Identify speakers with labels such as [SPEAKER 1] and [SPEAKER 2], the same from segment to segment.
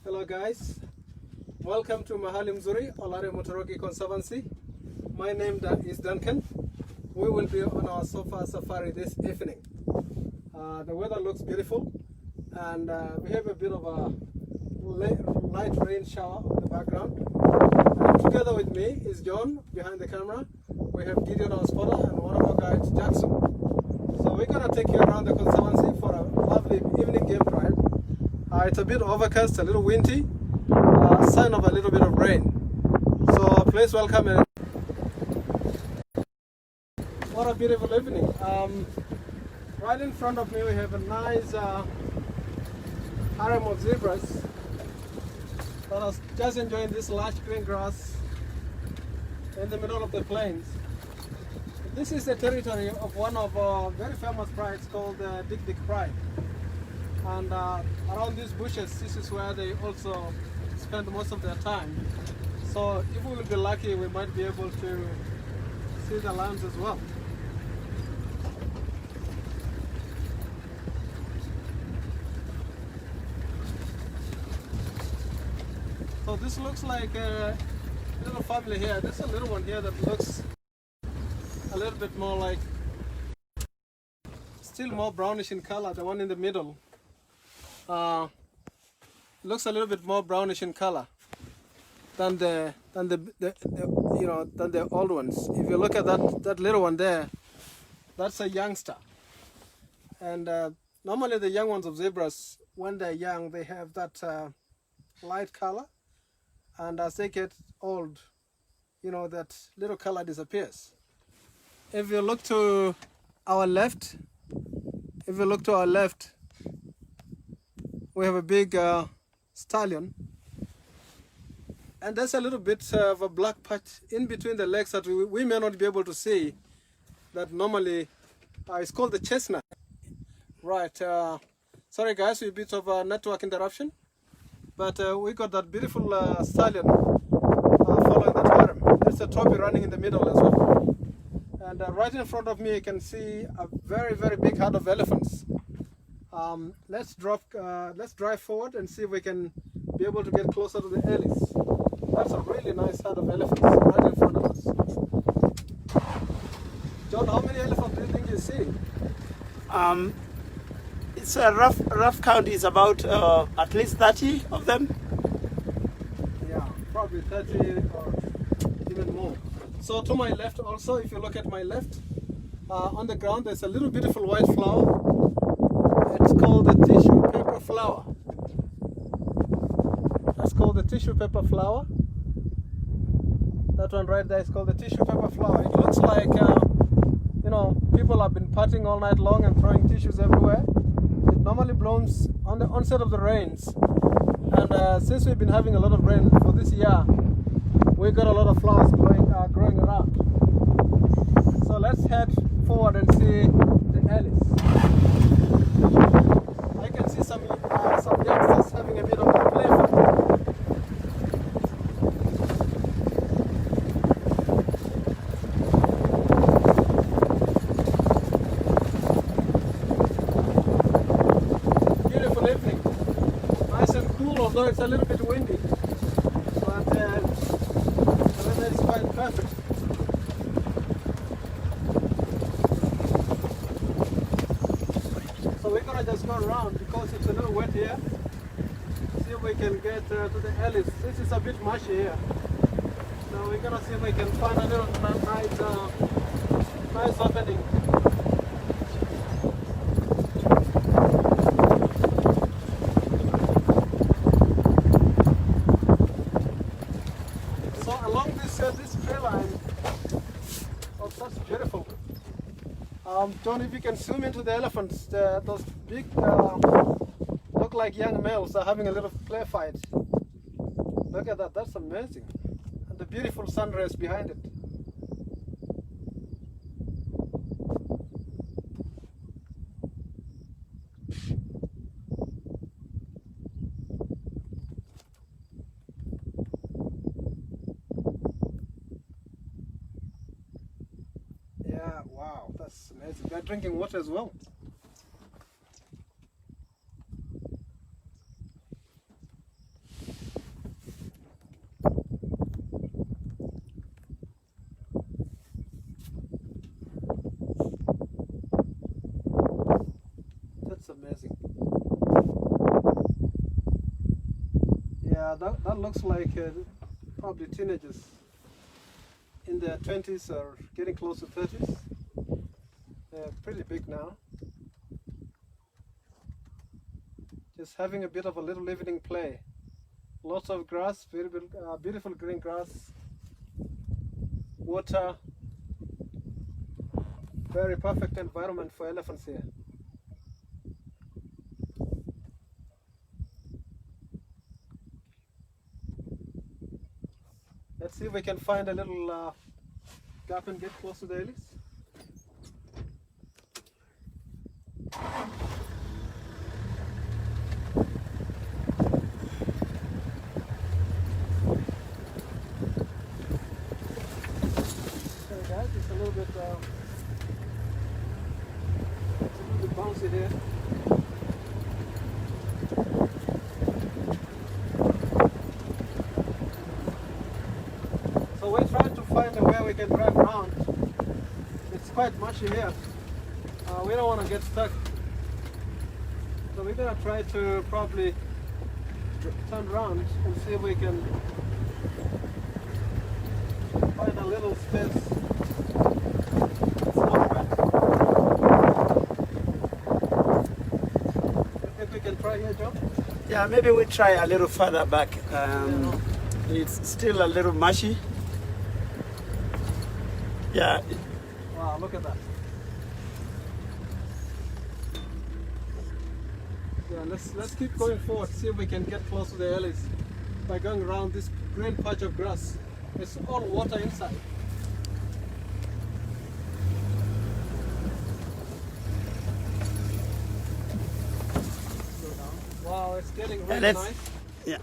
[SPEAKER 1] Hello guys, welcome to Mahali Mzuri, Olare Motorogi Conservancy. My name is Duncan. We will be on our sofa safari this evening. The weather looks beautiful and we have a bit of a light rain shower in the background. And together with me is John behind the camera. We have Gideon our spotter and one of our guides, Jackson. So we're going to take you around the conservancy for a lovely evening game drive. It's a bit overcast, a little windy, sign of a little bit of rain. So please welcome and what a beautiful evening. Right in front of me we have a nice harem of zebras that are just enjoying this lush green grass in the middle of the plains. This is the territory of one of our very famous prides called the Dick Pride. And around these bushes, this is where they also spend most of their time. So if we will be lucky, we might be able to see the lions as well. So this looks like a little family here. There's a little one here that looks a little bit more like, still more brownish in color, the one in the middle. Looks a little bit more brownish in color than the old ones. If you look at that little one there, that's a youngster. And normally the young ones of zebras, when they're young, they have that light color, and as they get old, that little color disappears. If you look to our left, we have a big stallion, and there's a little bit of a black patch in between the legs that we may not be able to see. That normally it's called the chestnut. Right. Sorry guys, we a bit of a network interruption, but we got that beautiful stallion following the harem. There's a trophy running in the middle as well, and right in front of me you can see a very, very big herd of elephants. Let's drive forward and see if we can be able to get closer to the alleys. That's a really nice herd of elephants right in front of us. John, how many elephants do you think you see?
[SPEAKER 2] It's a rough count is about at least 30 of them.
[SPEAKER 1] Yeah, probably 30 or even more. So to my left also, if you look at my left, on the ground there's a little beautiful white flower. It's called the tissue paper flower. That's called the tissue paper flower. That one right there is called the tissue paper flower. It looks like, people have been partying all night long and throwing tissues everywhere. It normally blooms on the onset of the rains. And since we've been having a lot of rain for this year, we got a lot of flowers growing around. So let's head forward and see the alleys. I can see some youngsters having a bit of a playful. Beautiful evening. Nice and cool, although it's a little bit windy. But the weather is quite perfect. So we're gonna just go around because it's a little wet here. See if we can get to the alleys. This is a bit mushy here. So we're gonna see if we can find a little nice opening. So along this trail line, oh, that's beautiful. John, if you can zoom into the elephants, those big, look like young males are having a little play fight. Look at that, that's amazing. And the beautiful sun rays behind it. Yeah, wow, that's amazing. They're drinking water as well. that looks like probably teenagers in their 20s or getting close to 30s. They're pretty big now. Just having a bit of a little evening play. Lots of grass, very beautiful green grass, water. Very perfect environment for elephants here. Let's see if we can find a little gap and get close to the ellis. Okay guys, it's a little bit bouncy here. So we're trying to find a way we can drive around. It's quite mushy here. We don't want to get stuck. So we're going to try to probably turn around and see if we can find a little space. Try here, John?
[SPEAKER 2] Yeah, maybe we try a little further back. It's still a little mushy. Yeah.
[SPEAKER 1] Wow, look at that. Yeah, let's keep going forward, see if we can get close to the ellis by going around this green patch of grass. It's all water inside. Wow, it's getting really nice.
[SPEAKER 2] Yeah.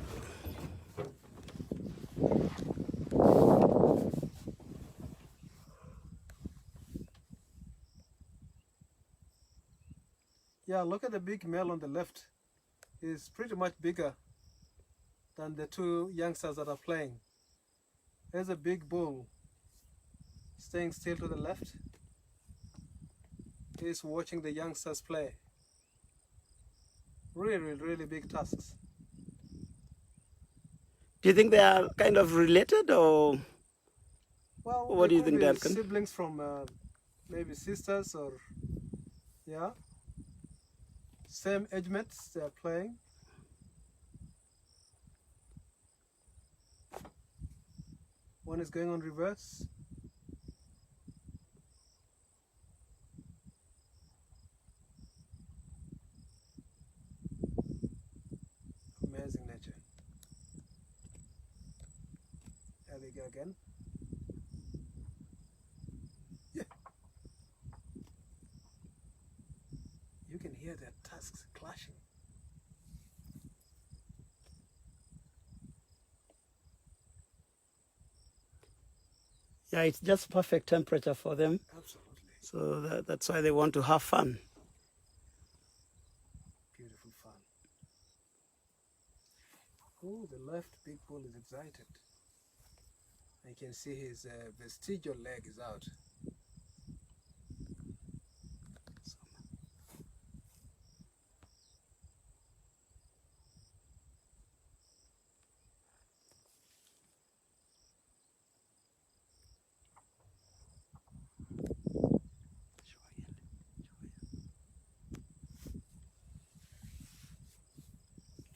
[SPEAKER 1] Yeah, look at the big male on the left. He's pretty much bigger than the two youngsters that are playing. There's a big bull staying still to the left. He's watching the youngsters play. Really big tusks.
[SPEAKER 2] Do you think they are kind of related, or
[SPEAKER 1] well,
[SPEAKER 2] what do you think, Duncan?
[SPEAKER 1] Siblings from maybe sisters, or yeah, same age mates they are playing. One is going on reverse. Amazing nature. There they go again. Yeah. You can hear their tusks clashing.
[SPEAKER 2] Yeah, it's just perfect temperature for them.
[SPEAKER 1] Absolutely.
[SPEAKER 2] So that's why they want to have fun.
[SPEAKER 1] Beautiful fun. Oh, the left big bull is excited. I can see his vestigial leg is out.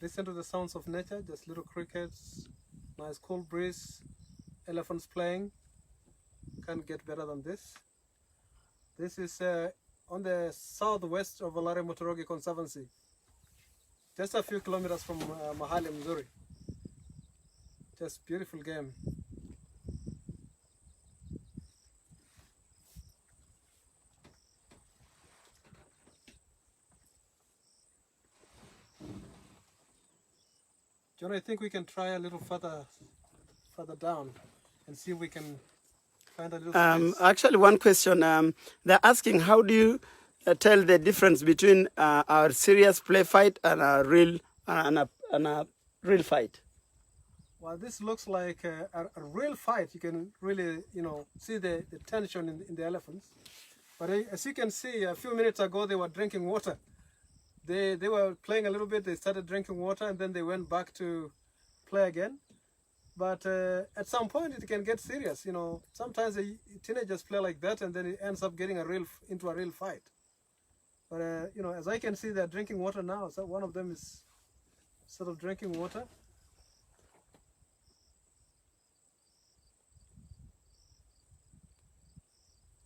[SPEAKER 1] Listen to the sounds of nature, just little crickets, nice cool breeze, elephants playing. Can't get better than this. This is on the southwest of Olare Motorogi Conservancy, just a few kilometers from Mahali Mzuri. Just beautiful game. John, I think we can try a little further down and see if we can find a little space.
[SPEAKER 2] Actually, one question. They're asking, how do you tell the difference between our serious play fight and a real fight?
[SPEAKER 1] Well, this looks like a real fight. You can really, see the tension in the elephants. But as you can see, a few minutes ago they were drinking water. They were playing a little bit, they started drinking water, and then they went back to play again. But at some point it can get serious. You know, sometimes teenagers play like that, and then it ends up getting into a real fight. But you know, as I can see, they're drinking water now. So one of them is sort of drinking water.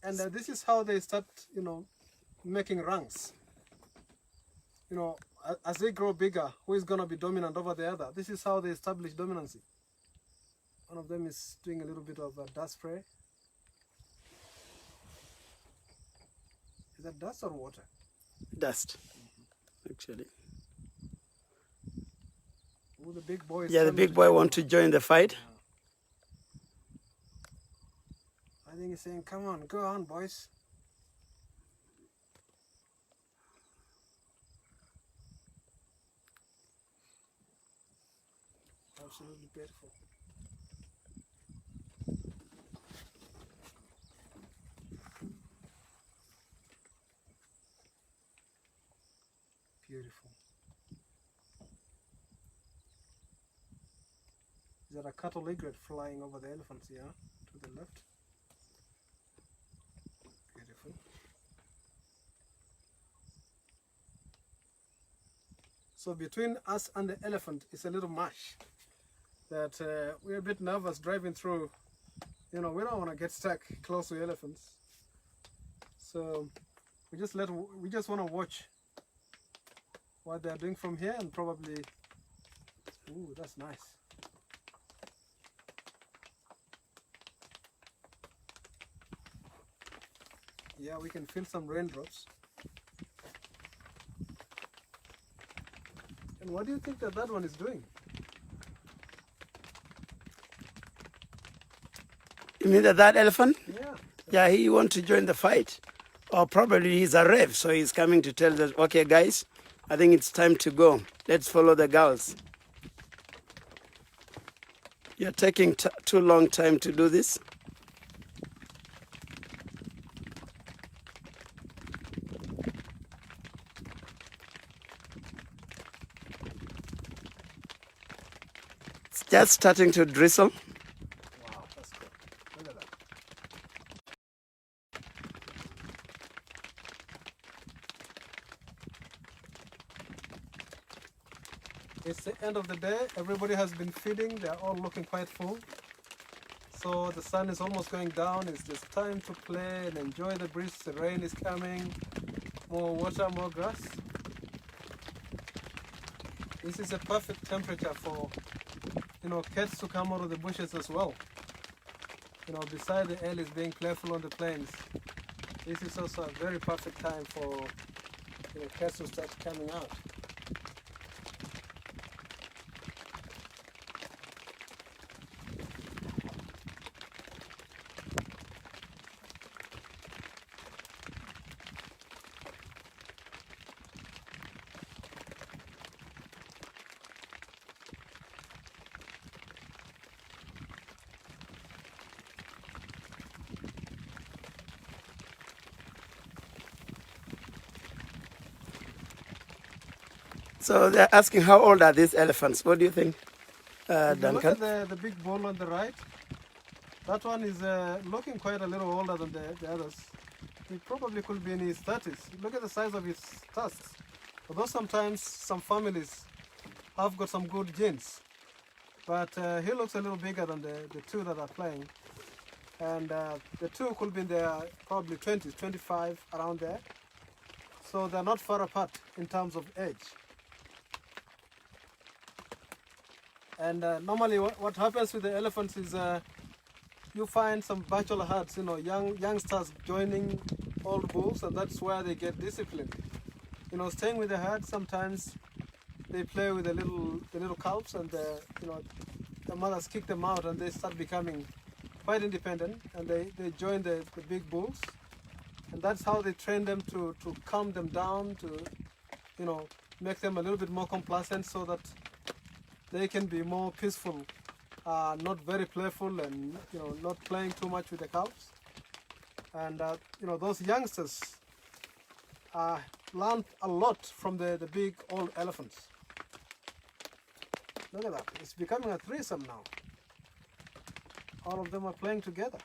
[SPEAKER 1] And this is how they start, you know, making ranks. You know, as they grow bigger, who is going to be dominant over the other? This is how they establish dominancy. One of them is doing a little bit of dust spray. Is that dust or water?
[SPEAKER 2] Dust, actually.
[SPEAKER 1] Oh, the big boy.
[SPEAKER 2] Yeah, the big boy wants to join the fight.
[SPEAKER 1] Yeah. I think he's saying, come on, go on, boys. Absolutely beautiful. Beautiful. Is that a cattle egret flying over the elephants here to the left? Beautiful. So between us and the elephant is a little marsh that we're a bit nervous driving through. You know, we don't want to get stuck close to elephants. So we just want to watch what they're doing from here, and probably, ooh, that's nice. Yeah, we can feel some raindrops. And what do you think that one is doing?
[SPEAKER 2] You mean that elephant?
[SPEAKER 1] Yeah.
[SPEAKER 2] Yeah, he wants to join the fight. Or probably he's a rev, so he's coming to tell us, okay guys, I think it's time to go. Let's follow the girls. You're taking too long time to do this. It's just starting to drizzle.
[SPEAKER 1] Wow, that's good. Look at that. It's the end of the day. Everybody has been feeding. They're all looking quite full. So the sun is almost going down. It's just time to play and enjoy the breeze. The rain is coming. More water, more grass. This is a perfect temperature for, you know, cats to come out of the bushes as well. You know, beside the ellis being playful on the plains, this is also a very perfect time for, you know, cats to start coming out.
[SPEAKER 2] So they're asking how old are these elephants? What do you think,
[SPEAKER 1] If you look
[SPEAKER 2] Duncan?
[SPEAKER 1] at the big bull on the right, that one is looking quite a little older than the others. He probably could be in his 30s. Look at the size of his tusks. Although sometimes some families have got some good genes, but he looks a little bigger than the two that are playing. And the two could be in their probably 20s, 25, around there. So they're not far apart in terms of age. And normally what happens with the elephants is you find some bachelor herds, you know, youngsters joining old bulls, and that's where they get disciplined. You know, staying with the herd, sometimes they play with the little calves, and you know, the mothers kick them out, and they start becoming quite independent, and they join the big bulls, and that's how they train them to calm them down, to, you know, make them a little bit more complacent, so that they can be more peaceful, not very playful, and, you know, not playing too much with the calves. And you know, those youngsters learn a lot from the big old elephants. Look at that. It's becoming a threesome now. All of them are playing together.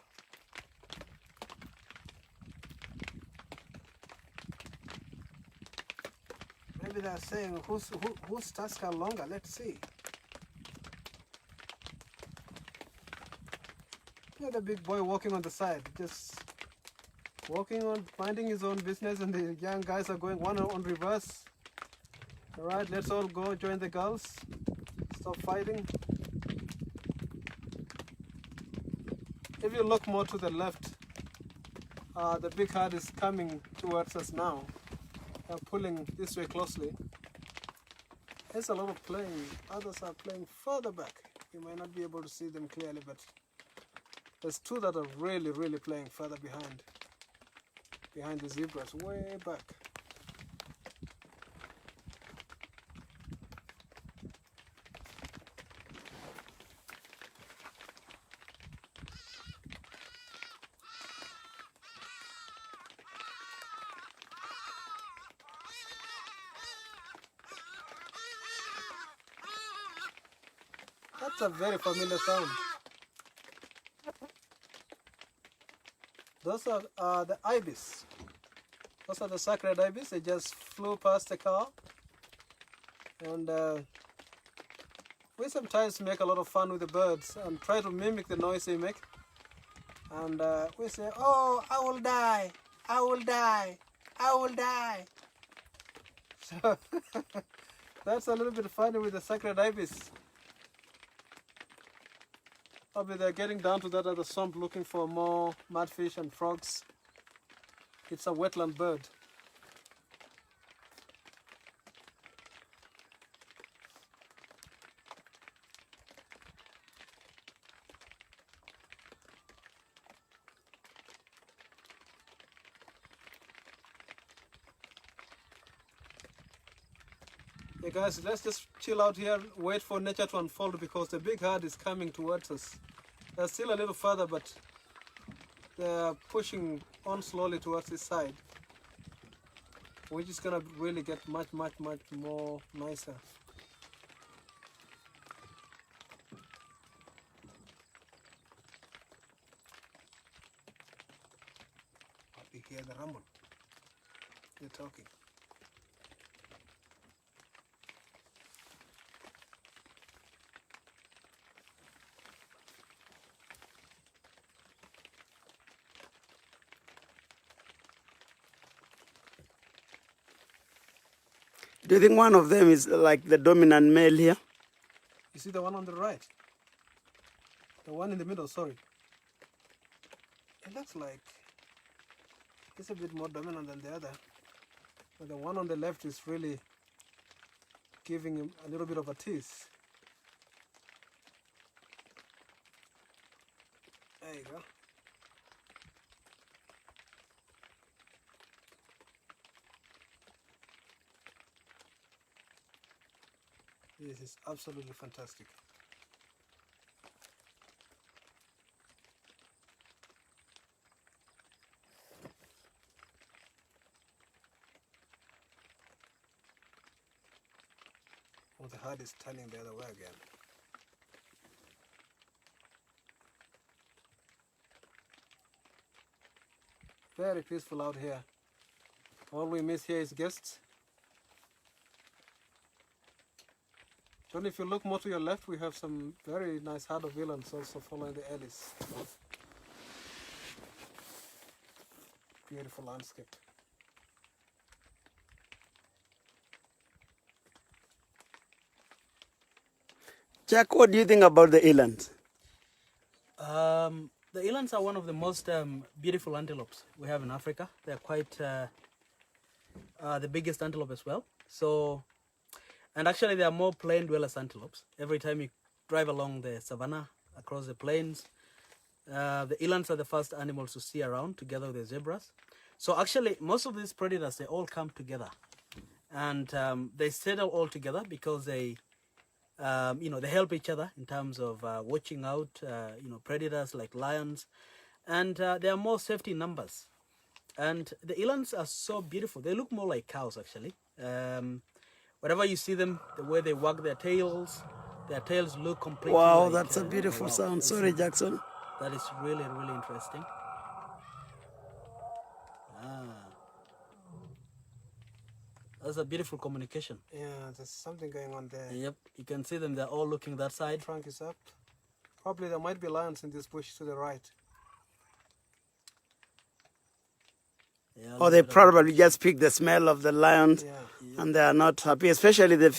[SPEAKER 1] Maybe they're saying whose tusks are longer. Let's see. Look at the big boy walking on the side, just walking on, minding his own business, and the young guys are going one on reverse. All right, let's all go join the girls. Stop fighting. If you look more to the left, the big herd is coming towards us now. They're pulling this way closely. There's a lot of playing. Others are playing further back. You might not be able to see them clearly, but there's two that are really, really playing further behind the zebras, way back. That's a very familiar sound. Those are the ibis. Those are the sacred ibis. They just flew past the car. And we sometimes make a lot of fun with the birds and try to mimic the noise they make. And we say, oh, I will die, I will die, I will die. So that's a little bit funny with the sacred ibis. Probably they're getting down to that other swamp looking for more mudfish and frogs. It's a wetland bird. Hey guys, let's just chill out here, wait for nature to unfold because the big herd is coming towards us. They're still a little further, but they're pushing on slowly towards this side. We're just gonna really get much more nicer. You hear the rumble. They're talking.
[SPEAKER 2] Do you think one of them is like the dominant male here?
[SPEAKER 1] You see the one on the right? The one in the middle, sorry. It looks like it's a bit more dominant than the other. But the one on the left is really giving him a little bit of a tease. There you go. This is absolutely fantastic. Oh, the herd is turning the other way again. Very peaceful out here. All we miss here is guests. John, if you look more to your left, we have some very nice herd of elands also following the Ellis. Beautiful landscape.
[SPEAKER 2] Jack, what do you think about the elands?
[SPEAKER 3] The elands are one of the most beautiful antelopes we have in Africa. They're quite the biggest antelope as well. So, and actually they are more plain dwellers antelopes. Every time you drive along the savannah, across the plains, the elands are the first animals to see around together with the zebras. So actually most of these predators, they all come together. And they settle all together because they they help each other in terms of watching out, predators like lions, and there are more safety in numbers. And the elands are so beautiful. They look more like cows, actually. Wherever you see them, the way they wag their tails, Their tails look completely
[SPEAKER 2] Wow,
[SPEAKER 3] like,
[SPEAKER 2] that's a beautiful sound. Sorry, Jackson.
[SPEAKER 3] that is really, really interesting. That's a beautiful communication.
[SPEAKER 1] Yeah, there's something going on there.
[SPEAKER 3] Yep, you can see them. They're all looking that side.
[SPEAKER 1] Trunk is up. Probably there might be lions in this bush to the right.
[SPEAKER 3] Yeah,
[SPEAKER 2] Or they probably just pick the smell of the lions, and they are not happy, especially the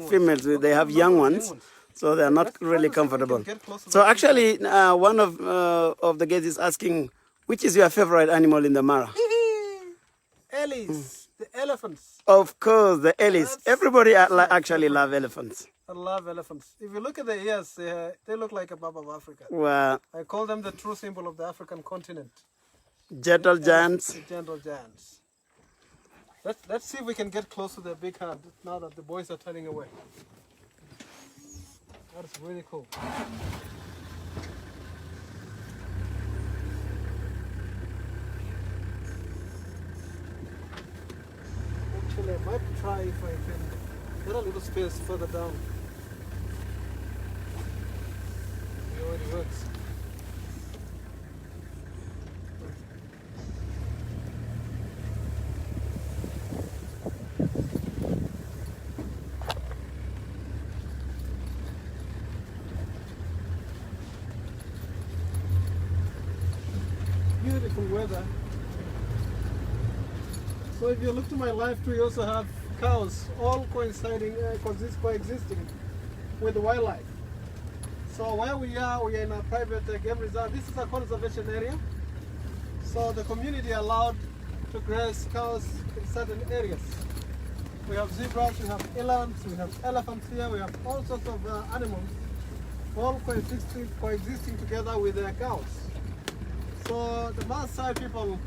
[SPEAKER 2] females. They have young ones, so they are not really comfortable. So actually, one of the guests is asking, which is your favorite animal in the Mara?
[SPEAKER 1] Ellis, the elephants.
[SPEAKER 2] Of course, the Ellis. Everybody actually love elephants.
[SPEAKER 1] I love elephants. If you look at the ears, they look like a map of Africa.
[SPEAKER 2] Wow.
[SPEAKER 1] I call them the true symbol of the African continent.
[SPEAKER 2] Gentle giants.
[SPEAKER 1] Gentle giants. Let's see if we can get close to the big herd now that the boys are turning away. That's really cool. Actually, I might try if I can get a little space further down. See how it works. Beautiful weather. So if you look to my left, we also have cows, all coexisting with the wildlife. So where we are in a private game reserve. This is a conservation area. So the community allowed to graze cows in certain areas. We have zebras, we have elands, we have elephants here, we have all sorts of animals, all coexisting together with their cows. So the Maasai people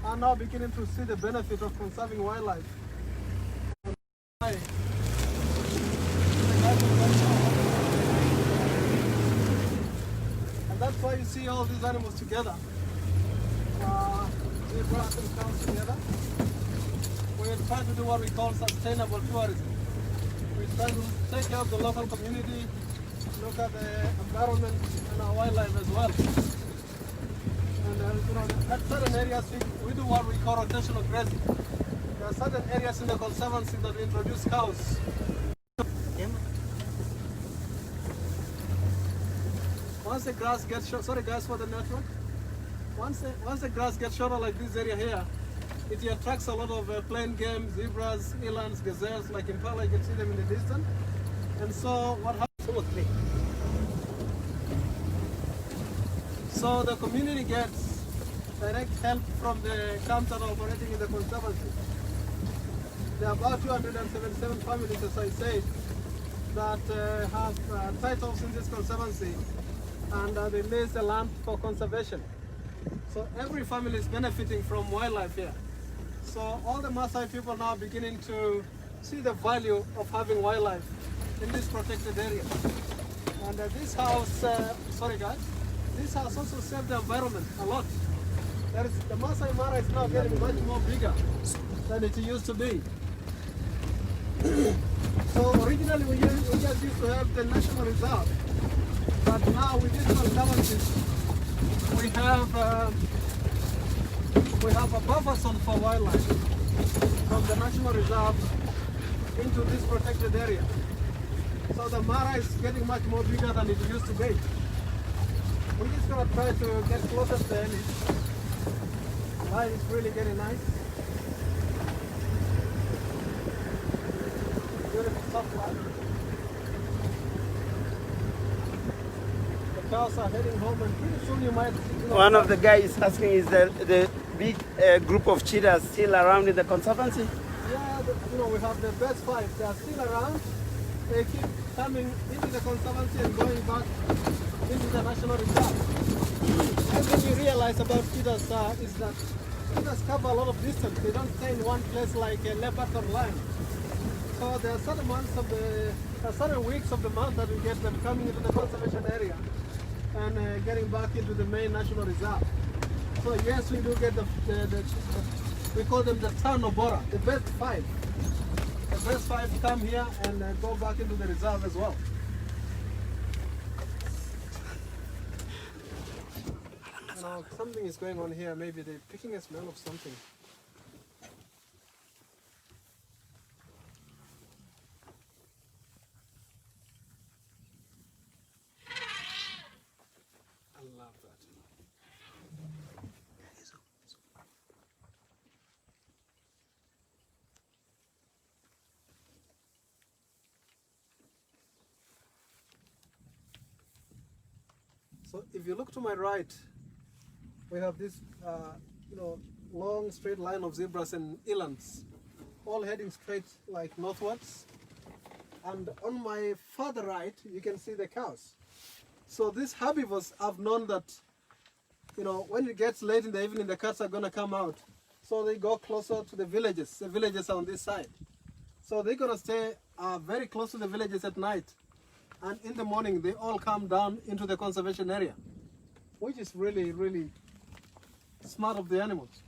[SPEAKER 1] are now beginning to see the benefit of conserving wildlife. And that's why you see all these animals together. We brought them cows together. We try to do what we call sustainable tourism. We try to take care of the local community, look at the environment and our wildlife as well. And at certain areas we do what we call rotational grazing. There are certain areas in the conservancy that introduce cows. Once the grass gets short, sorry guys for the network. Once the grass gets shorter like this area here, it attracts a lot of plain game, zebras, elands, gazelles, like impala, you can see them in the distance. And so what happens? So the community gets direct help from the camps that are operating in the conservancy. There are about 277 families, as I said, that have titles in this conservancy, and they lease the land for conservation. So every family is benefiting from wildlife here. So all the Maasai people now are beginning to see the value of having wildlife in this protected area. And this house, sorry guys, this house also saved the environment a lot. The Maasai Mara is now getting much more bigger than it used to be. So originally we just used to have the national reserve, but now with this conservancy we have a buffer zone for wildlife from the national reserve into this protected area. So the Mara is getting much more bigger than it used to be. We're just going to try to get closer to the Ellis. Light is really getting nice. Beautiful soft light. The cows are heading home, and pretty soon you might see...
[SPEAKER 2] One of the guys asking, is the big group of cheetahs still around in the conservancy?
[SPEAKER 1] Yeah, we have the best 5. They are still around. They keep coming into the conservancy and going back into the national reserve. And then you realize about cheetahs is that cheetahs cover a lot of distance. They don't stay in one place like a leopard or lion. So there are certain weeks of the month that we get them coming into the conservation area and getting back into the main national reserve. So yes, we do get we call them the town of Bora, the best 5. The best 5 come here and go back into the reserve as well. know, something is going on here. Maybe they're picking a smell of something. I love that. So if you look to my right, we have this, long straight line of zebras and elands, all heading straight like northwards. And on my further right, you can see the cows. So these herbivores have known that, when it gets late in the evening, the cats are going to come out. So they go closer to the villages. The villages are on this side. So they're going to stay very close to the villages at night. And in the morning, they all come down into the conservation area, which is really, really smart of the animals.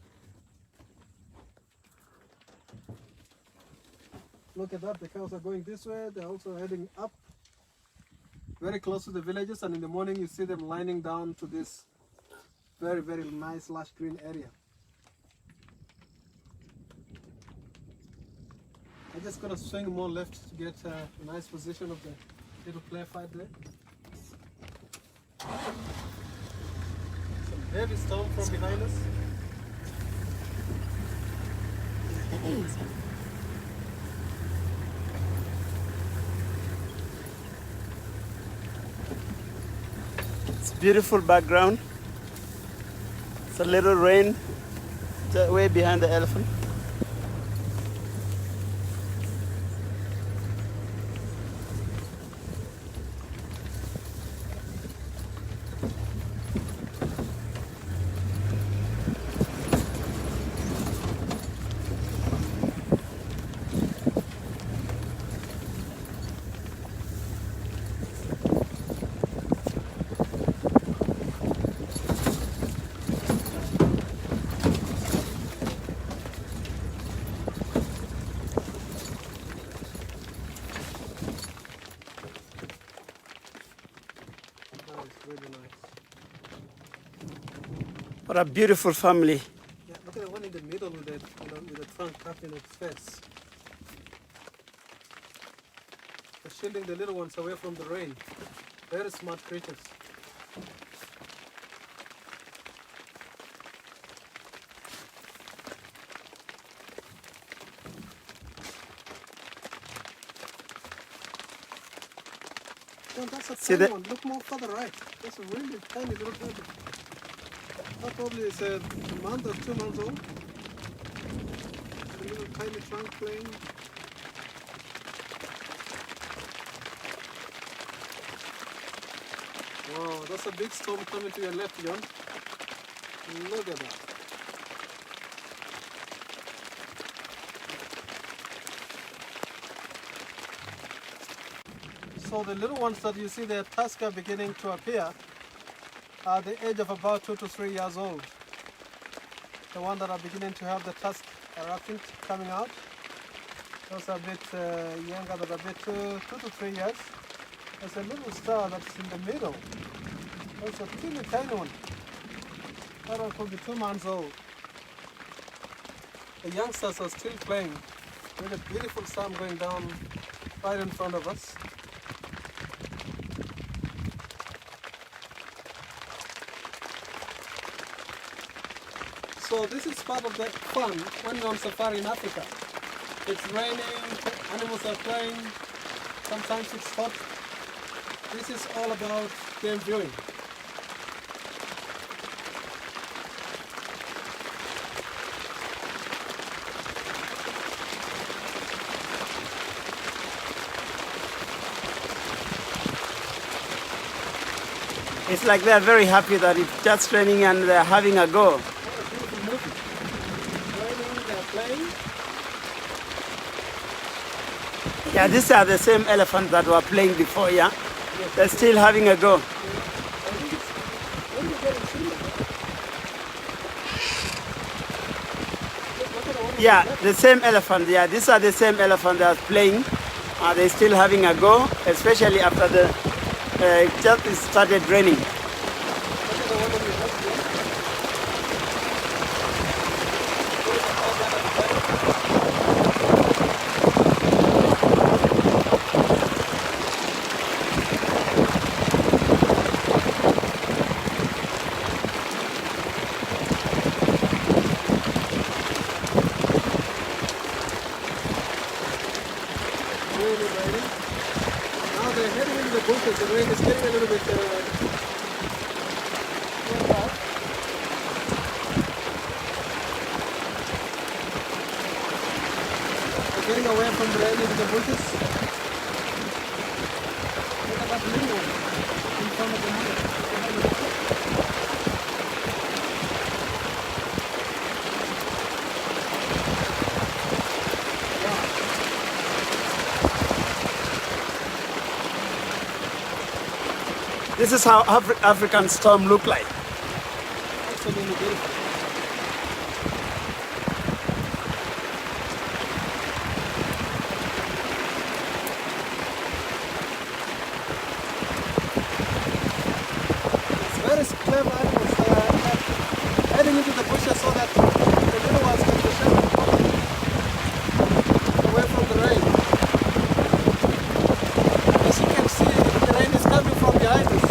[SPEAKER 1] Look at that, the cows are going this way. They're also heading up very close to the villages, and in the morning you see them lining down to this very, very nice lush green area. I'm just going to swing more left to get a nice position of the little play fight there. Some heavy storm from behind us.
[SPEAKER 2] It's beautiful background. It's a little rain way behind the elephant. What a beautiful family.
[SPEAKER 1] Yeah, look at the one in the middle with the, with the trunk up in its face. They're shielding the little ones away from the rain. Very smart creatures. Oh, that's a tiny one. Look more further right. That's a really tiny little baby. That probably is a month or 2 months old. A little tiny trunk playing. Wow, that's a big storm coming to your left, John. Look at that. So the little ones that you see, their tusks are beginning to appear at the age of about 2 to 3 years old. The ones that are beginning to have the tusk erupting, coming out. Those are a bit younger, that are a bit 2 to 3 years. There's a little star that's in the middle. That's a teeny tiny one. That one could be 2 months old. The youngsters are still playing with a beautiful sun going down right in front of us. So this is part of the fun when you're on safari in Africa. It's raining, animals are playing, sometimes it's hot. This is all about game viewing.
[SPEAKER 2] It's like they're very happy that it's just raining and they're having a go. Yeah, these are the same elephants that were playing before, yeah? Yes. They're still having a go. Yeah, the same elephant, yeah. These are the same elephant that are playing. They're still having a go, especially after the just started raining.
[SPEAKER 1] into the bushes. The rain is getting a little bit we're getting away from the rain into the bushes. Look at that little one in front of the mother.
[SPEAKER 2] This is how African storm look like.
[SPEAKER 1] Absolutely beautiful. It's very clever animals heading into the bushes so that the little ones can be sheltered away from the rain. As you can see, the rain is coming from behind us.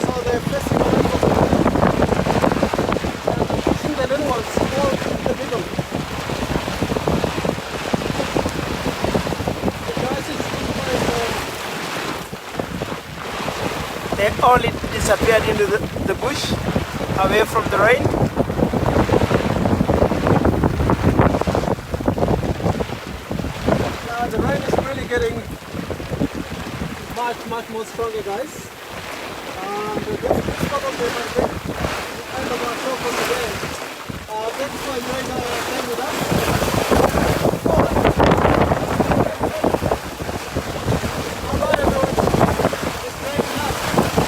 [SPEAKER 1] So they're facing away from the rain. And pushing the little ones all in the middle. The grass is
[SPEAKER 2] They all disappeared into the bush, away from the rain.
[SPEAKER 1] The rain is really getting much more stronger, guys. This is probably my end of our show for today. Thanks for enjoying our time with us.